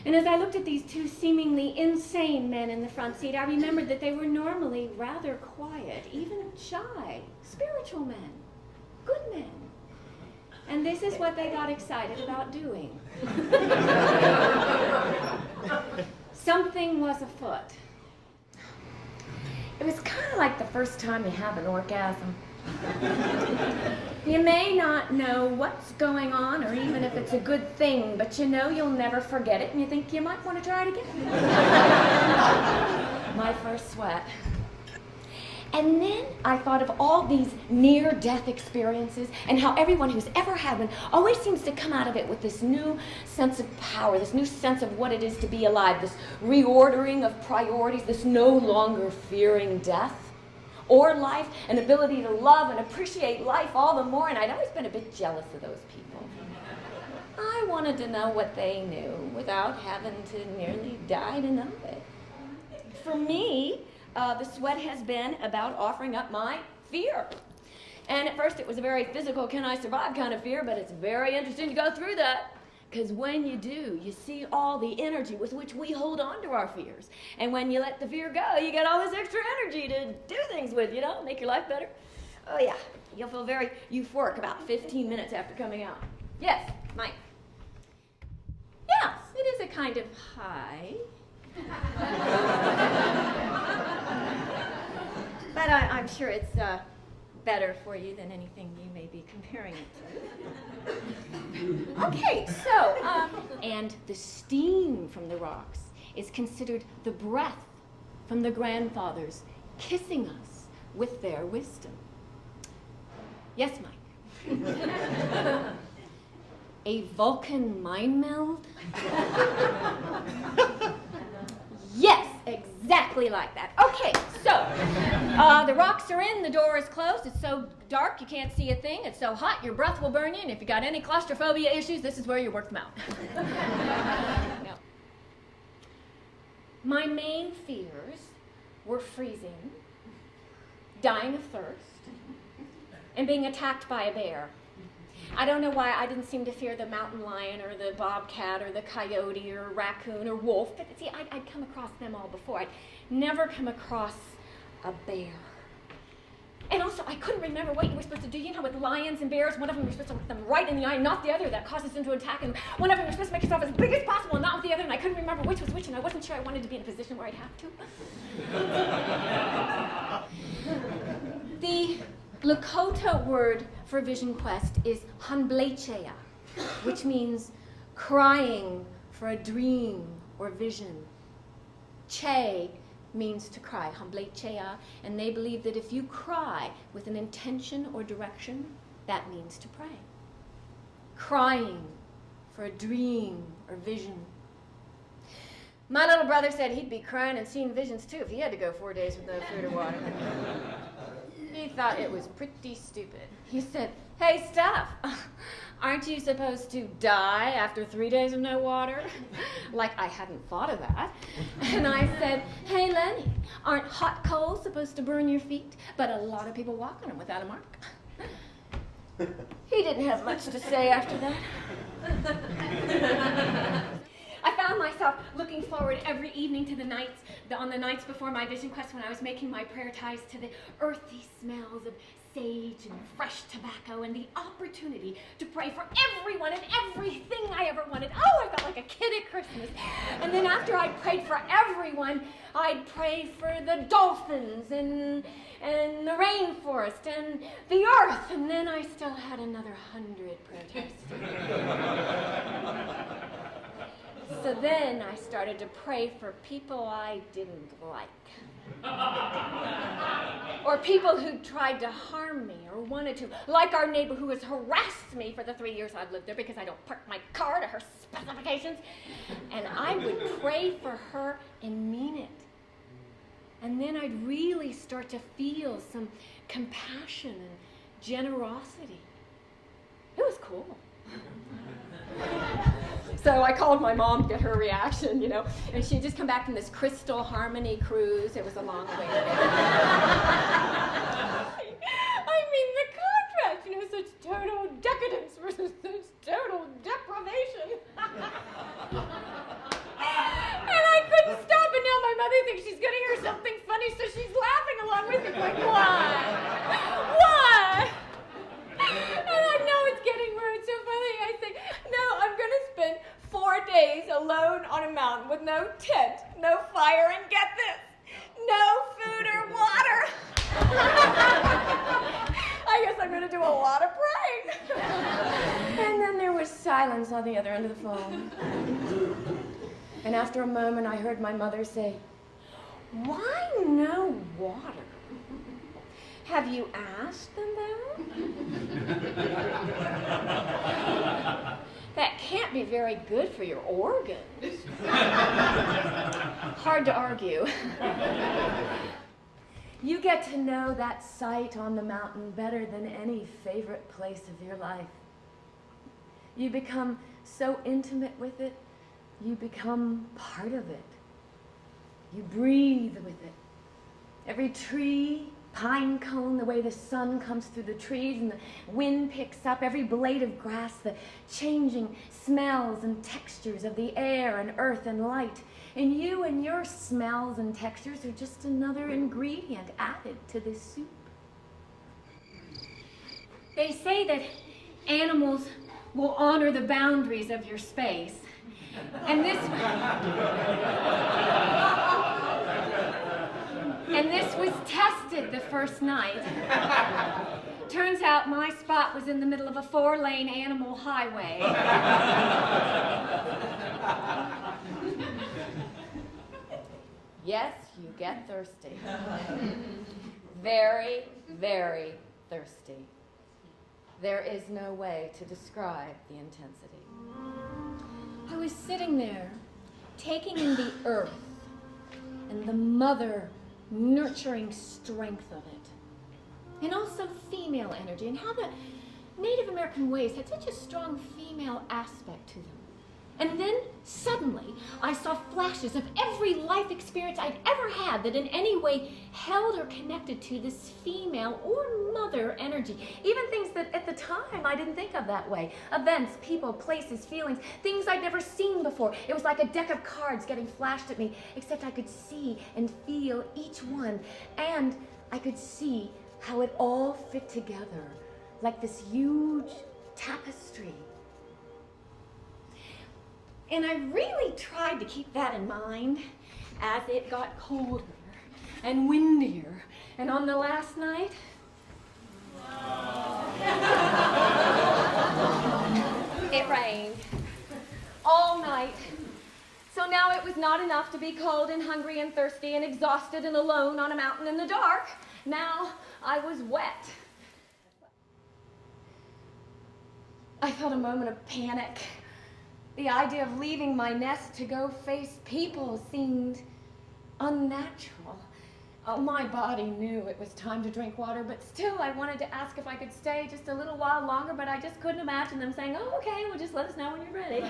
And as I looked at these two seemingly insane men in the front seat, I remembered that they were normally rather quiet, even shy, spiritual men, good men. And this is what they got excited about doing. Something was afoot. It was kind of like the first time you have an orgasm. You may not know what's going on or even if it's a good thing, but you know you'll never forget it and you think you might want to try it again. My first sweat. And then I thought of all these near-death experiences and how everyone who's ever had one always seems to come out of it with this new sense of power, this new sense of what it is to be alive, this reordering of priorities, this no longer fearing death or life, an ability to love and appreciate life all the more, and I'd always been a bit jealous of those people. I wanted to know what they knew without having to nearly die to know it. For me, the sweat has been about offering up my fear. And at first it was a very physical, can I survive kind of fear, but it's very interesting to go through that. Because when you do, you see all the energy with which we hold on to our fears. And when you let the fear go, you get all this extra energy to do things with, you know, make your life better. Oh yeah, you'll feel very euphoric about 15 minutes after coming out. Yes, Mike. Yes, it is a kind of high. But I'm sure it's better for you than anything you may be comparing it to. Okay, so, and the steam from the rocks is considered the breath from the grandfathers kissing us with their wisdom. Yes, Mike? A Vulcan mind meld? Yes, exactly like that. Okay, so the rocks are in, the door is closed, it's so dark you can't see a thing, it's so hot your breath will burn you, and if you got any claustrophobia issues, this is where you work them out. No. My main fears were freezing, dying of thirst, and being attacked by a bear. I don't know why I didn't seem to fear the mountain lion or the bobcat or the coyote or raccoon or wolf, but see, I'd come across them all before. I'd never come across a bear. And also, I couldn't remember what you were supposed to do. You know, with lions and bears, one of them you're supposed to look them right in the eye, not the other. That causes them to attack. And one of them you're supposed to make yourself as big as possible, and not with the other. And I couldn't remember which was which, and I wasn't sure I wanted to be in a position where I'd have to. The Lakota word for vision quest is hanblecheya, which means crying for a dream or vision. Che means to cry, hanblecheya, and they believe that if you cry with an intention or direction, that means to pray. Crying for a dream or vision. My little brother said he'd be crying and seeing visions too if he had to go 4 days with no food or water. He thought it was pretty stupid. He said, "Hey, Steph, aren't you supposed to die after 3 days of no water?" Like I hadn't thought of that. And I said, "Hey, Lenny, aren't hot coals supposed to burn your feet? But a lot of people walk on them without a mark." He didn't have much to say after that. I found myself looking forward every evening to on the nights before my vision quest when I was making my prayer ties to the earthy smells of sage and fresh tobacco and the opportunity to pray for everyone and everything I ever wanted. Oh, I felt like a kid at Christmas. And then after I'd prayed for everyone, I'd pray for the dolphins and the rainforest and the earth. And then I still had another 100 prayer ties to pray. So then I started to pray for people I didn't like. Or people who tried to harm me or wanted to. Like our neighbor who has harassed me for the 3 years I've lived there because I don't park my car to her specifications. And I would pray for her and mean it. And then I'd really start to feel some compassion and generosity. It was cool. So I called my mom to get her reaction, you know, and she'd just come back from this Crystal Harmony cruise. It was a long way. I mean, the contrast, you know, such total decadence versus such total deprivation. no tent, no fire, and get this, no food or water. I guess I'm going to do a lot of praying. And then there was silence on the other end of the phone. And after a moment, I heard my mother say, "Why no water? Have you asked them that?" That can't be very good for your organs. Hard to argue. You get to know that sight on the mountain better than any favorite place of your life. You become so intimate with it, you become part of it. You breathe with it. Every tree, pine cone, the way the sun comes through the trees and the wind picks up every blade of grass, the changing smells and textures of the air and earth and light. And you and your smells and textures are just another ingredient added to this soup. They say that animals will honor the boundaries of your space. And this was tested the first night. Turns out my spot was in the middle of a 4-lane animal highway. Yes, you get thirsty. Very, very thirsty. There is no way to describe the intensity. I was sitting there, taking in the earth and the mother nurturing strength of it, and also female energy, and how the Native American ways had such a strong female aspect to them. And then, suddenly, I saw flashes of every life experience I'd ever had that in any way held or connected to this female or mother energy. Even things that at the time I didn't think of that way. Events, people, places, feelings, things I'd never seen before. It was like a deck of cards getting flashed at me, except I could see and feel each one. And I could see how it all fit together like this huge tapestry. And I really tried to keep that in mind as it got colder and windier. And on the last night, it rained all night. So now it was not enough to be cold and hungry and thirsty and exhausted and alone on a mountain in the dark. Now I was wet. I felt a moment of panic. The idea of leaving my nest to go face people seemed unnatural. Oh, my body knew it was time to drink water, but still I wanted to ask if I could stay just a little while longer, but I just couldn't imagine them saying, "Oh, okay, well, just let us know when you're ready."